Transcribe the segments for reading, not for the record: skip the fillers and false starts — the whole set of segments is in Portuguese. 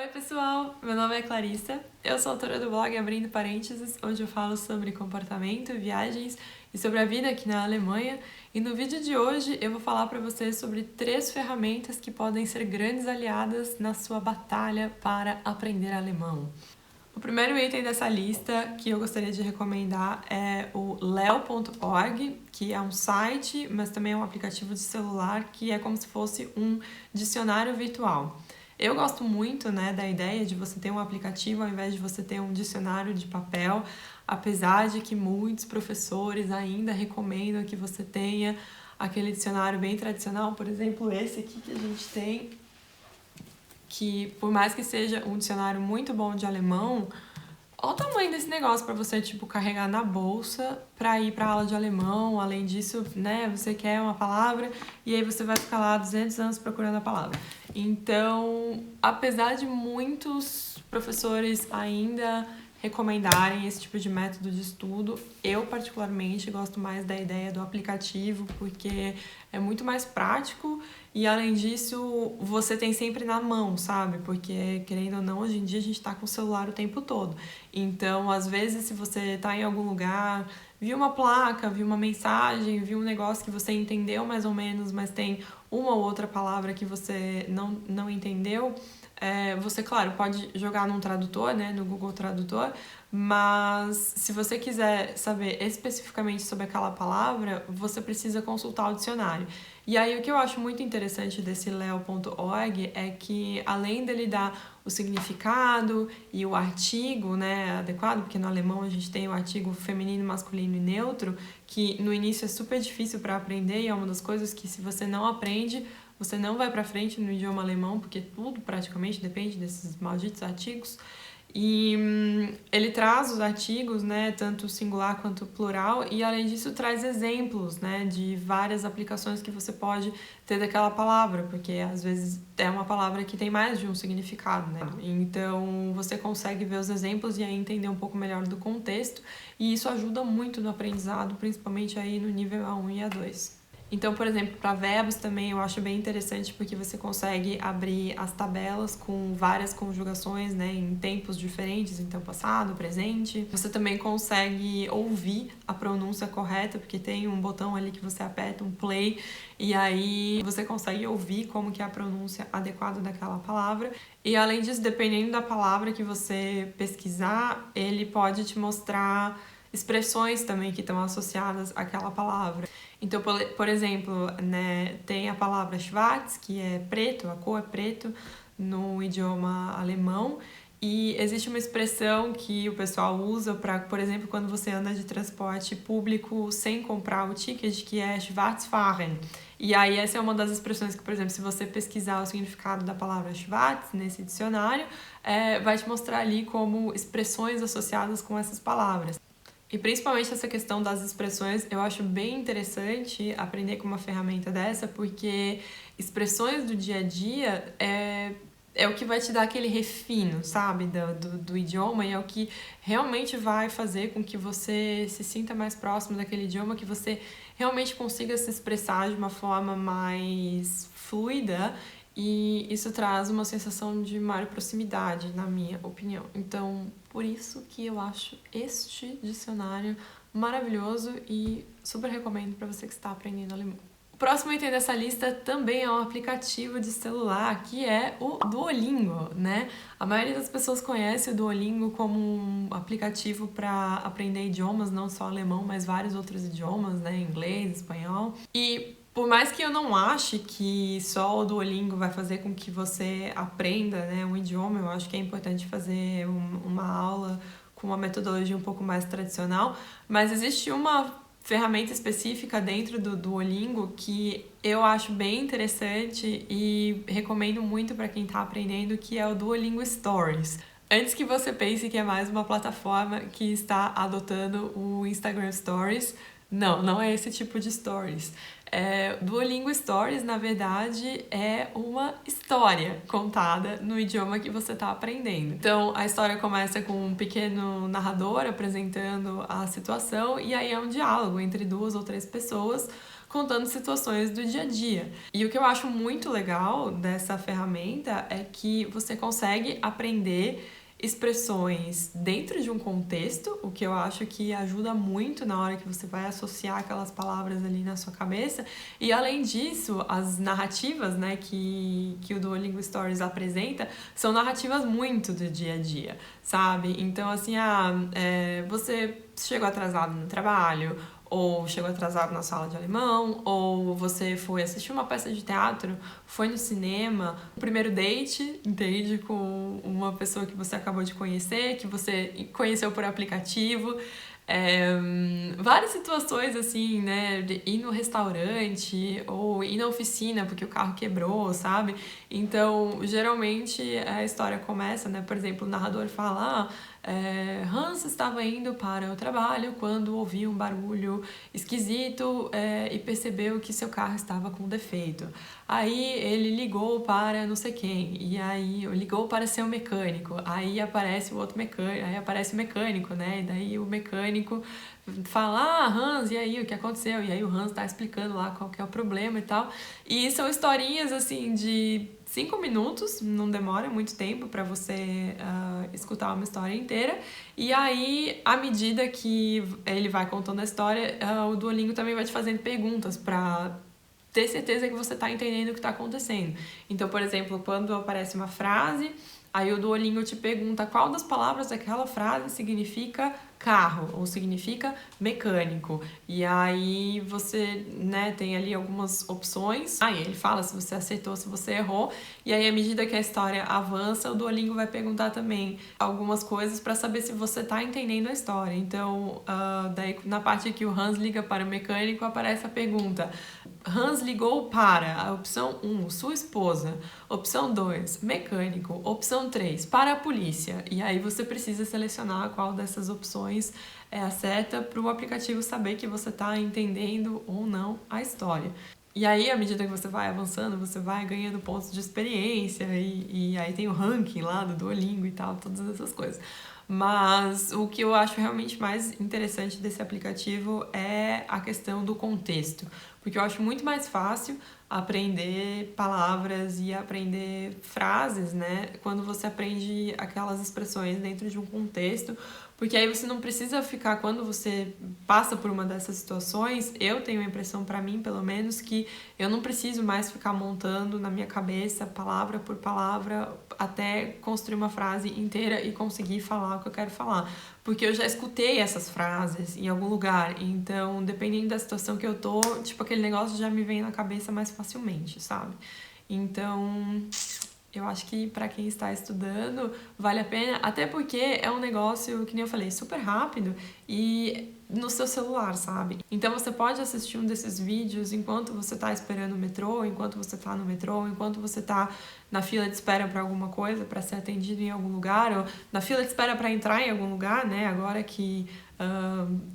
Oi pessoal, meu nome é Clarissa, eu sou autora do blog Abrindo Parênteses, onde eu falo sobre comportamento, viagens e sobre a vida aqui na Alemanha. E no vídeo de hoje eu vou falar para vocês sobre 3 ferramentas que podem ser grandes aliadas na sua batalha para aprender alemão. O primeiro item dessa lista que eu gostaria de recomendar é o leo.org, que é um site, mas também é um aplicativo de celular que é como se fosse um dicionário virtual. Eu gosto muito, da ideia de você ter um aplicativo ao invés de você ter um dicionário de papel, apesar de que muitos professores ainda recomendam que você tenha aquele dicionário bem tradicional, por exemplo, esse aqui que a gente tem, que por mais que seja um dicionário muito bom de alemão, olha o tamanho desse negócio para você, carregar na bolsa para ir para aula de alemão. Além disso, você quer uma palavra e aí você vai ficar lá 200 anos procurando a palavra. Então, apesar de muitos professores ainda recomendarem esse tipo de método de estudo, eu particularmente gosto mais da ideia do aplicativo, porque é muito mais prático e, além disso, você tem sempre na mão, sabe? Porque, querendo ou não, hoje em dia a gente tá com o celular o tempo todo. Então, às vezes, se você tá em algum lugar, viu uma placa, viu uma mensagem, viu um negócio que você entendeu mais ou menos, mas tem uma ou outra palavra que você não entendeu, você, claro, pode jogar num tradutor, no Google Tradutor, mas se você quiser saber especificamente sobre aquela palavra, você precisa consultar o dicionário. E aí o que eu acho muito interessante desse leo.org é que, além dele dar o significado e o artigo, adequado, porque no alemão a gente tem o artigo feminino, masculino e neutro, que no início é super difícil para aprender e é uma das coisas que, se você não aprende, você não vai para frente no idioma alemão, porque tudo praticamente depende desses malditos artigos. E ele traz os artigos, tanto singular quanto plural, e além disso traz exemplos, de várias aplicações que você pode ter daquela palavra, porque às vezes é uma palavra que tem mais de um significado, Então você consegue ver os exemplos e aí entender um pouco melhor do contexto, e isso ajuda muito no aprendizado, principalmente aí no nível A1 e A2. Então, por exemplo, para verbos também eu acho bem interessante, porque você consegue abrir as tabelas com várias conjugações, em tempos diferentes, então passado, presente. Você também consegue ouvir a pronúncia correta, porque tem um botão ali que você aperta, um play, e aí você consegue ouvir como que é a pronúncia adequada daquela palavra. E além disso, dependendo da palavra que você pesquisar, ele pode te mostrar expressões também que estão associadas àquela palavra. Então, por exemplo, tem a palavra schwarz, que é preto, a cor é preto, no idioma alemão, e existe uma expressão que o pessoal usa para, por exemplo, quando você anda de transporte público sem comprar o ticket, que é Schwarzfahren. E aí essa é uma das expressões que, por exemplo, se você pesquisar o significado da palavra Schwarz nesse dicionário, vai te mostrar ali como expressões associadas com essas palavras. E principalmente essa questão das expressões, eu acho bem interessante aprender com uma ferramenta dessa, porque expressões do dia a dia é o que vai te dar aquele refino, sabe, do idioma, e é o que realmente vai fazer com que você se sinta mais próximo daquele idioma, que você realmente consiga se expressar de uma forma mais fluida, e isso traz uma sensação de maior proximidade, na minha opinião. Então, por isso que eu acho este dicionário maravilhoso e super recomendo para você que está aprendendo alemão. O próximo item dessa lista também é um aplicativo de celular, que é o Duolingo, A maioria das pessoas conhece o Duolingo como um aplicativo para aprender idiomas, não só alemão, mas vários outros idiomas, inglês, espanhol. E por mais que eu não ache que só o Duolingo vai fazer com que você aprenda, um idioma, eu acho que é importante fazer uma aula com uma metodologia um pouco mais tradicional, mas existe uma ferramenta específica dentro do Duolingo que eu acho bem interessante e recomendo muito para quem está aprendendo, que é o Duolingo Stories. Antes que você pense que é mais uma plataforma que está adotando o Instagram Stories, não é esse tipo de stories. Duolingo Stories, na verdade, é uma história contada no idioma que você está aprendendo. Então, a história começa com um pequeno narrador apresentando a situação, e aí é um diálogo entre 2 ou 3 pessoas contando situações do dia a dia. E o que eu acho muito legal dessa ferramenta é que você consegue aprender expressões dentro de um contexto, o que eu acho que ajuda muito na hora que você vai associar aquelas palavras ali na sua cabeça. E além disso, as narrativas, né, que o Duolingo Stories apresenta são narrativas muito do dia a dia, sabe? Então, assim, você chegou atrasado no trabalho, ou chegou atrasado na sala de alemão, ou você foi assistir uma peça de teatro, foi no cinema, o primeiro date, entende? Com uma pessoa que você acabou de conhecer, que você conheceu por aplicativo. Várias situações assim, né, de ir no restaurante ou ir na oficina porque o carro quebrou, sabe? Então, geralmente a história começa, né, por exemplo, o narrador fala: Hans estava indo para o trabalho quando ouviu um barulho esquisito e percebeu que seu carro estava com defeito. Aí ele ligou para não sei quem, e aí ligou para seu mecânico, aí aparece o outro mecânico, aí aparece o mecânico, né? E daí o mecânico fala: Hans, e aí, o que aconteceu? E aí o Hans tá explicando lá qual que é o problema e tal. E são historinhas, assim, de 5 minutos, não demora muito tempo para você escutar uma história inteira. E aí, à medida que ele vai contando a história, o Duolingo também vai te fazendo perguntas para ter certeza que você tá entendendo o que tá acontecendo. Então, por exemplo, quando aparece uma frase, aí o Duolingo te pergunta qual das palavras daquela frase significa carro ou significa mecânico. E aí você, né, tem ali algumas opções. Aí ele fala se você acertou, se você errou. E aí, à medida que a história avança, o Duolingo vai perguntar também algumas coisas para saber se você tá entendendo a história. Então, daí na parte que o Hans liga para o mecânico, aparece a pergunta: Hans ligou para a opção 1, sua esposa, opção 2, mecânico, opção 3, para a polícia. E aí você precisa selecionar qual dessas opções é a certa para o aplicativo saber que você está entendendo ou não a história. E aí, à medida que você vai avançando, você vai ganhando pontos de experiência e aí tem o ranking lá do Duolingo e tal, todas essas coisas. Mas o que eu acho realmente mais interessante desse aplicativo é a questão do contexto, porque eu acho muito mais fácil aprender palavras e aprender frases, né, quando você aprende aquelas expressões dentro de um contexto, porque aí você não precisa ficar, quando você passa por uma dessas situações, eu tenho a impressão, para mim pelo menos, que eu não preciso mais ficar montando na minha cabeça, palavra por palavra, até construir uma frase inteira e conseguir falar o que eu quero falar. Porque eu já escutei essas frases em algum lugar, então, dependendo da situação que eu tô, tipo, aquele negócio já me vem na cabeça mais facilmente, sabe? Então, eu acho que para quem está estudando, vale a pena, até porque é um negócio, que nem eu falei, super rápido e no seu celular, sabe? Então você pode assistir um desses vídeos enquanto você tá esperando o metrô, enquanto você tá no metrô, enquanto você tá na fila de espera para alguma coisa, para ser atendido em algum lugar, ou na fila de espera para entrar em algum lugar, né? Agora que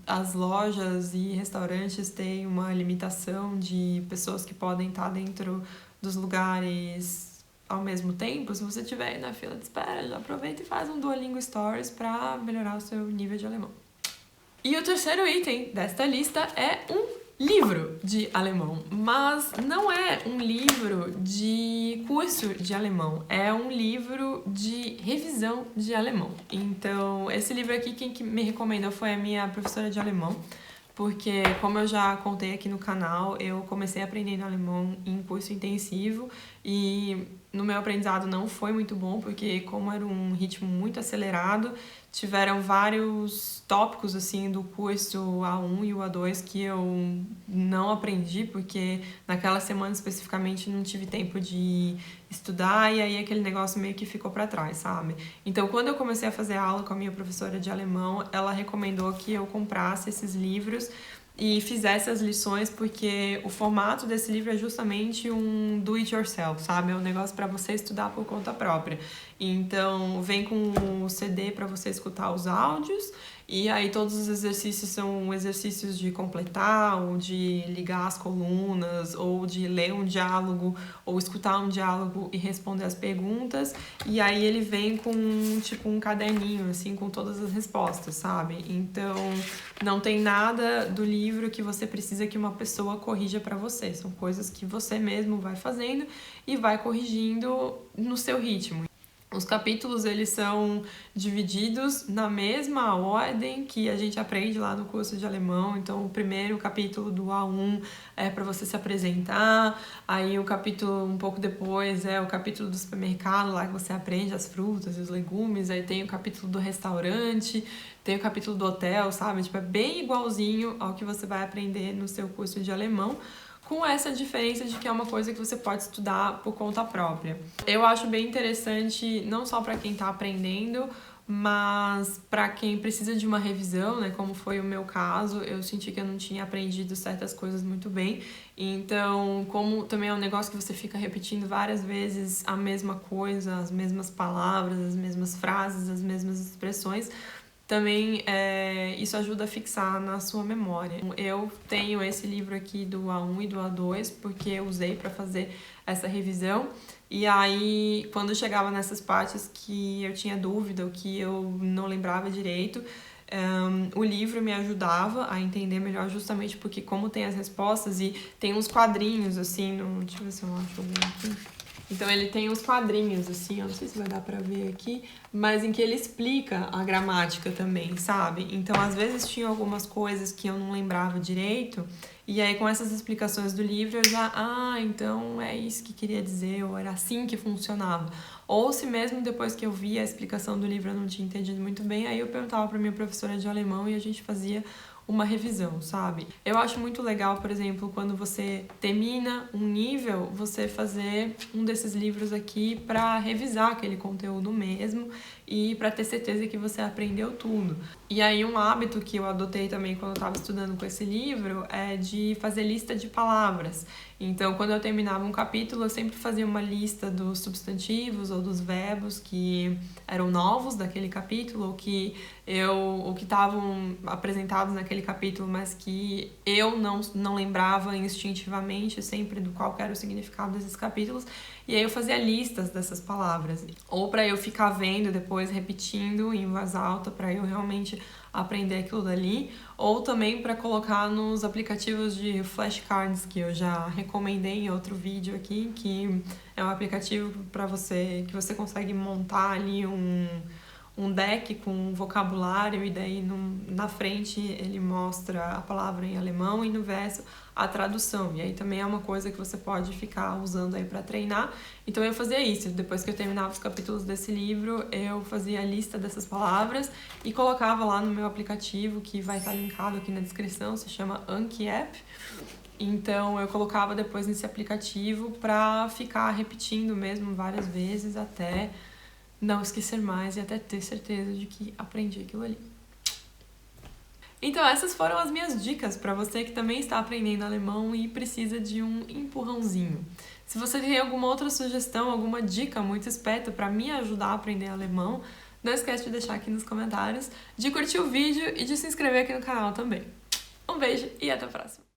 as lojas e restaurantes têm uma limitação de pessoas que podem estar dentro dos lugares ao mesmo tempo, se você estiver aí na fila de espera, já aproveita e faz um Duolingo Stories para melhorar o seu nível de alemão. E o terceiro item desta lista é um livro de alemão, mas não é um livro de curso de alemão, é um livro de revisão de alemão. Então, esse livro aqui, quem me recomendou foi a minha professora de alemão, porque, como eu já contei aqui no canal, eu comecei aprendendo alemão em curso intensivo e no meu aprendizado não foi muito bom, porque como era um ritmo muito acelerado, tiveram vários tópicos assim do curso A1 e o A2 que eu não aprendi, porque naquela semana especificamente não tive tempo de estudar e aí aquele negócio meio que ficou para trás, sabe? Então, quando eu comecei a fazer aula com a minha professora de alemão, ela recomendou que eu comprasse esses livros e fizesse as lições, porque o formato desse livro é justamente um do it yourself, sabe? É um negócio para você estudar por conta própria. Então, vem com o CD para você escutar os áudios, e aí todos os exercícios são exercícios de completar, ou de ligar as colunas, ou de ler um diálogo, ou escutar um diálogo e responder as perguntas. E aí ele vem com, tipo, um caderninho, assim, com todas as respostas, sabe? Então, não tem nada do livro que você precisa que uma pessoa corrija para você. São coisas que você mesmo vai fazendo e vai corrigindo no seu ritmo. Os capítulos, eles são divididos na mesma ordem que a gente aprende lá no curso de alemão. Então, o primeiro capítulo do A1 é para você se apresentar, aí o capítulo um pouco depois é o capítulo do supermercado, lá que você aprende as frutas e os legumes, aí tem o capítulo do restaurante, tem o capítulo do hotel, sabe? Tipo, é bem igualzinho ao que você vai aprender no seu curso de alemão, com essa diferença de que é uma coisa que você pode estudar por conta própria. Eu acho bem interessante, não só para quem está aprendendo, mas para quem precisa de uma revisão, né, como foi o meu caso, eu senti que eu não tinha aprendido certas coisas muito bem. Então, como também é um negócio que você fica repetindo várias vezes a mesma coisa, as mesmas palavras, as mesmas frases, as mesmas expressões, também isso ajuda a fixar na sua memória. Eu tenho esse livro aqui do A1 e do A2 porque eu usei para fazer essa revisão, e aí quando chegava nessas partes que eu tinha dúvida ou que eu não lembrava direito, o livro me ajudava a entender melhor, justamente porque como tem as respostas e tem uns quadrinhos assim, deixa eu ver se eu acho algum aqui. Então ele tem uns quadrinhos, assim, eu não sei se vai dar pra ver aqui, mas em que ele explica a gramática também, sabe? Então, às vezes tinha algumas coisas que eu não lembrava direito, e aí com essas explicações do livro eu já, então é isso que queria dizer, ou era assim que funcionava. Ou se mesmo depois que eu vi a explicação do livro eu não tinha entendido muito bem, aí eu perguntava pra minha professora de alemão e a gente fazia uma revisão, sabe? Eu acho muito legal, por exemplo, quando você termina um nível, você fazer um desses livros aqui para revisar aquele conteúdo mesmo e para ter certeza que você aprendeu tudo. E aí um hábito que eu adotei também quando eu estava estudando com esse livro é de fazer lista de palavras. Então, quando eu terminava um capítulo, eu sempre fazia uma lista dos substantivos ou dos verbos que eram novos daquele capítulo, ou que estavam apresentados naquele capítulo, mas que eu não lembrava instintivamente sempre do qual era o significado desses capítulos. E aí eu fazia listas dessas palavras, ou para eu ficar vendo depois, repetindo em voz alta, para eu realmente aprender aquilo dali, ou também para colocar nos aplicativos de flashcards que eu já recomendei em outro vídeo aqui, que é um aplicativo para você que você consegue montar ali um deck com vocabulário, e daí na frente ele mostra a palavra em alemão e no verso a tradução. E aí também é uma coisa que você pode ficar usando aí para treinar. Então eu fazia isso. Depois que eu terminava os capítulos desse livro, eu fazia a lista dessas palavras e colocava lá no meu aplicativo, que vai estar linkado aqui na descrição, se chama Anki App. Então eu colocava depois nesse aplicativo para ficar repetindo mesmo várias vezes até não esquecer mais e até ter certeza de que aprendi aquilo ali. Então essas foram as minhas dicas para você que também está aprendendo alemão e precisa de um empurrãozinho. Se você tem alguma outra sugestão, alguma dica muito esperta para me ajudar a aprender alemão, não esquece de deixar aqui nos comentários, de curtir o vídeo e de se inscrever aqui no canal também. Um beijo e até a próxima!